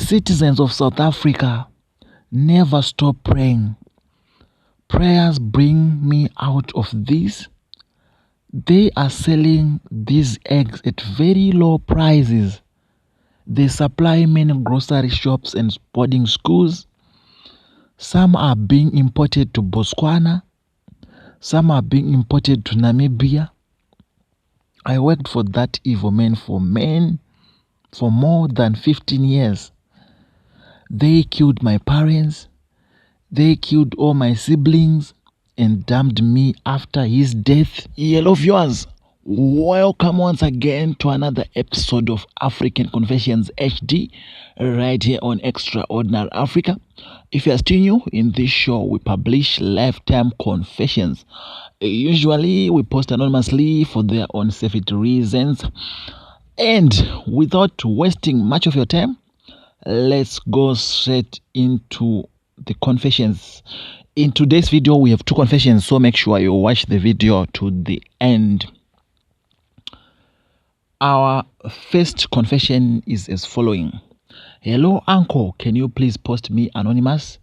Citizens of South Africa, never stop praying. Prayers bring me out of this. They are selling these eggs at very low prices. They supply many grocery shops and boarding schools. Some are being imported to Botswana. Some are being imported to Namibia. I worked for that evil man for more than 15 years. They killed my parents. They killed all my siblings and damned me after his death. Hello viewers, welcome once again to another episode of African Confessions HD right here on Extraordinary Africa. If you are still new in this show, we publish lifetime confessions. Usually we post anonymously for their own safety reasons. And without wasting much of your time, let's go straight into the confessions. In today's video, we have two confessions, so make sure you watch the video to the end. Our first confession is as following. Hello, uncle. Can you please post me anonymous?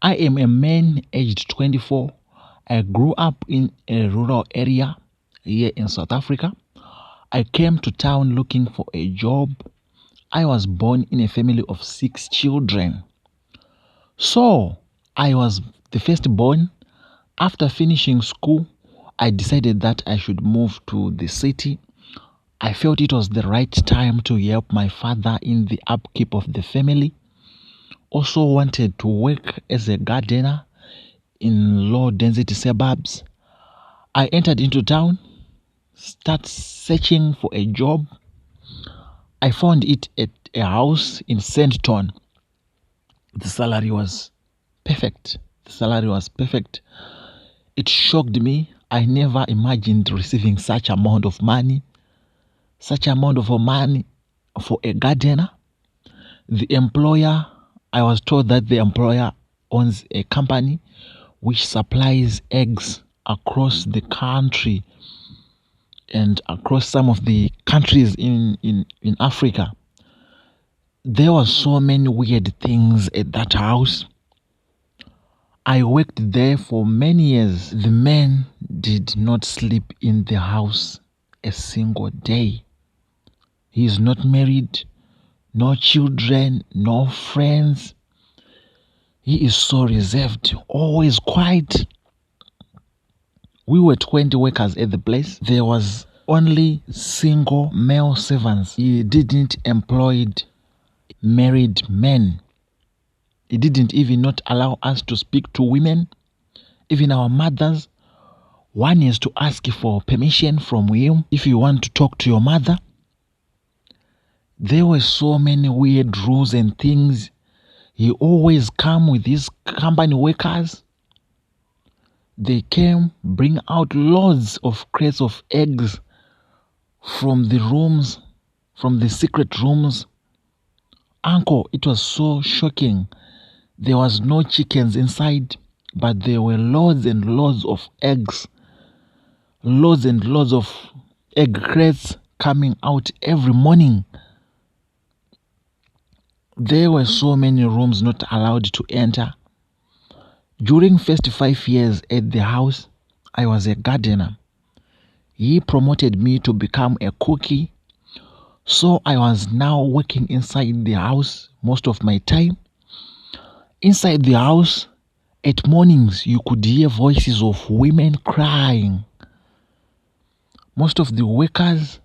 I am a man aged 24. I grew up in a rural area here in South Africa. I came to town looking for a job. I was born in a family of 6 children. So, I was the firstborn. After finishing school, I decided that I should move to the city. I felt it was the right time to help my father in the upkeep of the family. Also wanted to work as a gardener in low-density suburbs. I entered into town, started searching for a job. I found it at a house in Sandton. The salary was perfect. It shocked me. I never imagined receiving such amount of money for a gardener. I was told that the employer owns a company which supplies eggs across the country and across some of the countries in Africa. There were so many weird things at that house. I worked there for many years. The man did not sleep in the house a single day. He is not married, no children, no friends. He is so reserved, always quiet. We were 20 workers at the place. There was only single male servants. He didn't employ married men. He didn't even not allow us to speak to women, even our mothers. One is to ask for permission from him if you want to talk to your mother. There were so many weird rules and things. He always come with his company workers. They came, bring out loads of crates of eggs from the rooms, from the secret rooms. Uncle, it was so shocking. There was no chickens inside, but there were loads and loads of eggs. Loads and loads of egg crates coming out every morning. There were so many rooms not allowed to enter. During first 5 years at the house, I was a gardener. He promoted me to become a cookie. So I was now working inside the house most of my time. Inside the house, at mornings, you could hear voices of women crying. Most of the workers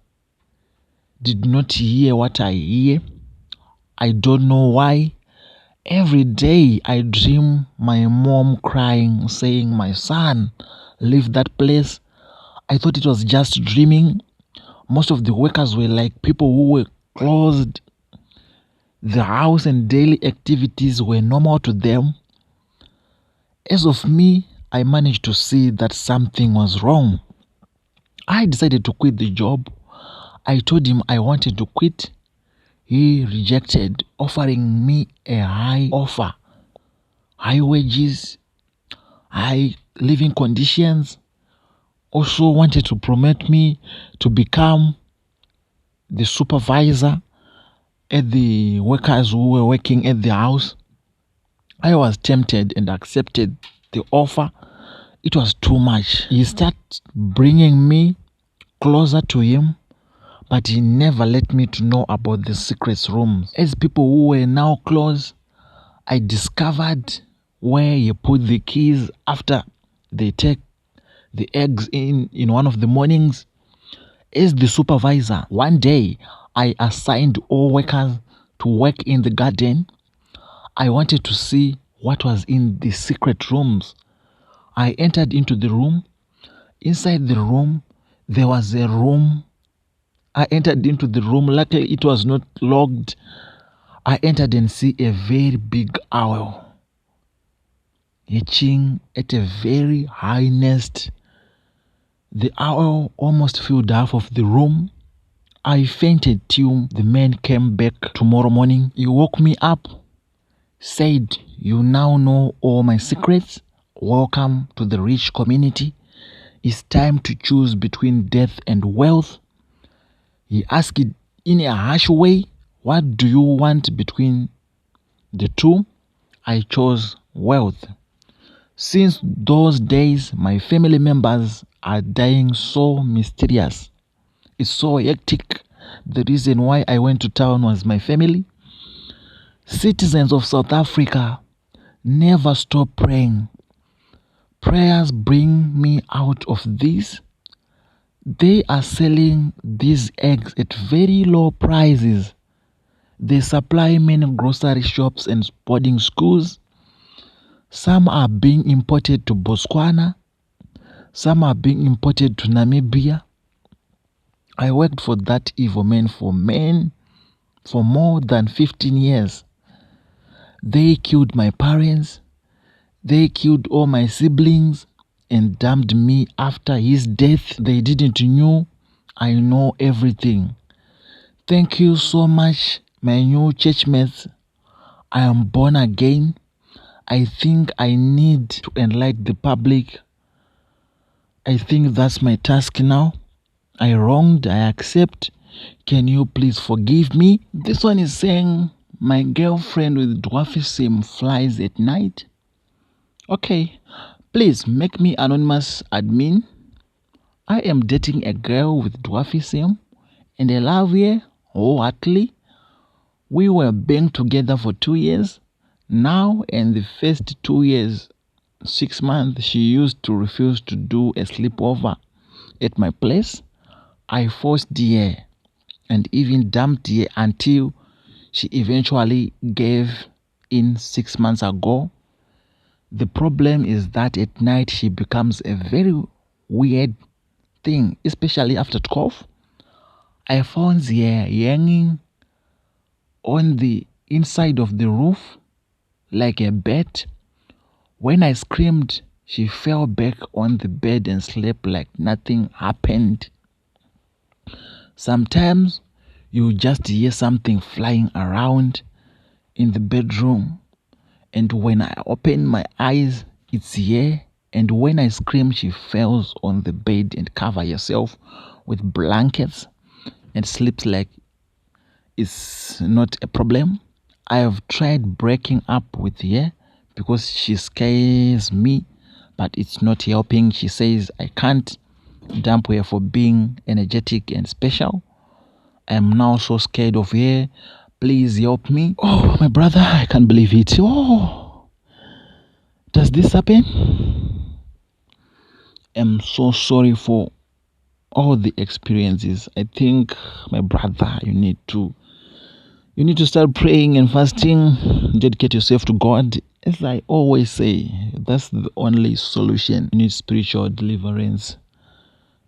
did not hear what I hear. I don't know why. Every day I dream my mom crying, saying, "My son, leave that place." I thought it was just dreaming. Most of the workers were like people who were closed. The house and daily activities were normal to them. As of me, I managed to see that something was wrong. I decided to quit the job. I told him I wanted to quit. He rejected, offering me a high offer, high wages, high living conditions. Also wanted to promote me to become the supervisor at the workers who were working at the house. I was tempted and accepted the offer. It was too much. He started bringing me closer to him, but he never let me to know about the secret rooms. As people who were now close, I discovered where he put the keys after they take the eggs in one of the mornings. As the supervisor, one day I assigned all workers to work in the garden. I wanted to see what was in the secret rooms. I entered into the room. Inside the room, there was a room. I entered into the room. Luckily, it was not locked. I entered and see a very big owl hatching at a very high nest. The owl almost filled half of the room. I fainted till the man came back tomorrow morning. He woke me up, said, "You now know all my secrets. Welcome to the rich community. It's time to choose between death and wealth." He asked it in a harsh way, "What do you want between the two?" I chose wealth. Since those days, my family members are dying so mysterious. It's so hectic. The reason why I went to town was my family. Citizens of South Africa, never stop praying. Prayers bring me out of this. They are selling these eggs at very low prices. They supply many grocery shops and boarding schools. Some are being imported to Botswana. Some are being imported to Namibia. I worked for that evil man for more than 15 years. They killed my parents. They killed all my siblings and damned me after his death. They didn't know I know everything. Thank you so much, my new churchmates. I am born again. I think I need to enlighten the public. I think that's my task now. I wronged, I accept. Can you please forgive me? This one is saying, my girlfriend with dwarfism flies at night. Okay, please make me anonymous admin. I am dating a girl with dwarfism and I love her wholeheartedly. We were being together for 2 years. Now, in the first 2 years, 6 months, she used to refuse to do a sleepover at my place. I forced her and even dumped her until she eventually gave in 6 months ago. The problem is that at night she becomes a very weird thing, especially after 12. I found her hanging on the inside of the roof like a bat. When I screamed, she fell back on the bed and slept like nothing happened. Sometimes you just hear something flying around in the bedroom, and when I open my eyes, it's here. And when I scream, she falls on the bed and covers herself with blankets and sleeps like it's not a problem. I have tried breaking up with her because she scares me, but it's not helping. She says I can't dump her for being energetic and special. I am now so scared of her. Please help me. Oh, my brother, I can't believe it. Oh, does this happen? I'm so sorry for all the experiences. I think, my brother, you need to start praying and fasting. Dedicate yourself to God. As I always say, that's the only solution. You need spiritual deliverance.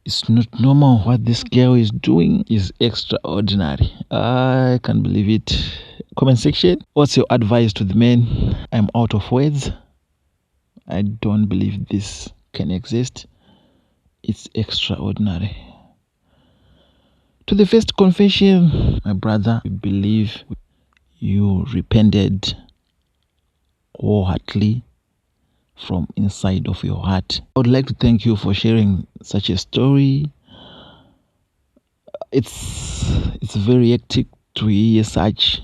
It's not normal. What this girl is doing is extraordinary. I can't believe it. Comment section. What's your advice to the men? I'm out of words. I don't believe this can exist. It's extraordinary. To the first confession, my brother, we believe you repented wholeheartedly from inside of your heart. I would like to thank you for sharing such a story. It's very hectic to hear such.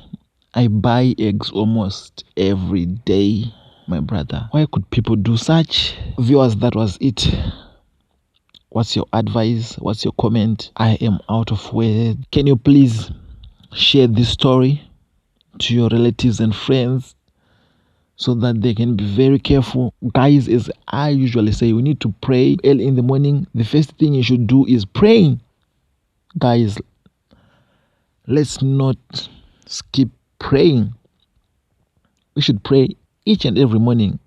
I buy eggs almost every day, my brother. Why could people do such? Viewers, that was it. What's your advice? What's your comment? I am out of words. Can you please share this story to your relatives and friends so that they can be very careful? Guys, as I usually say, we need to pray early in the morning. The first thing you should do is praying. Guys, let's not skip praying. We should pray each and every morning.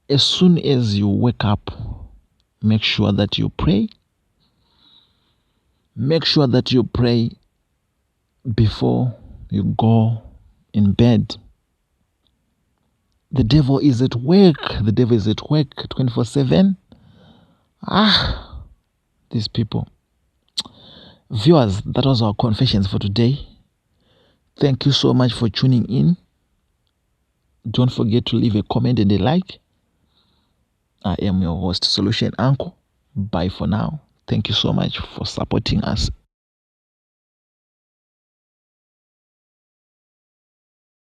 As soon as you wake up, make sure that you pray. Make sure that you pray before you go in bed. The devil is at work. The devil is at work 24/7. These people. Viewers, that was our confessions for today. Thank you so much for tuning in. Don't forget to leave a comment and a like. I am your host, Solution Uncle. Bye for now. Thank you so much for supporting us.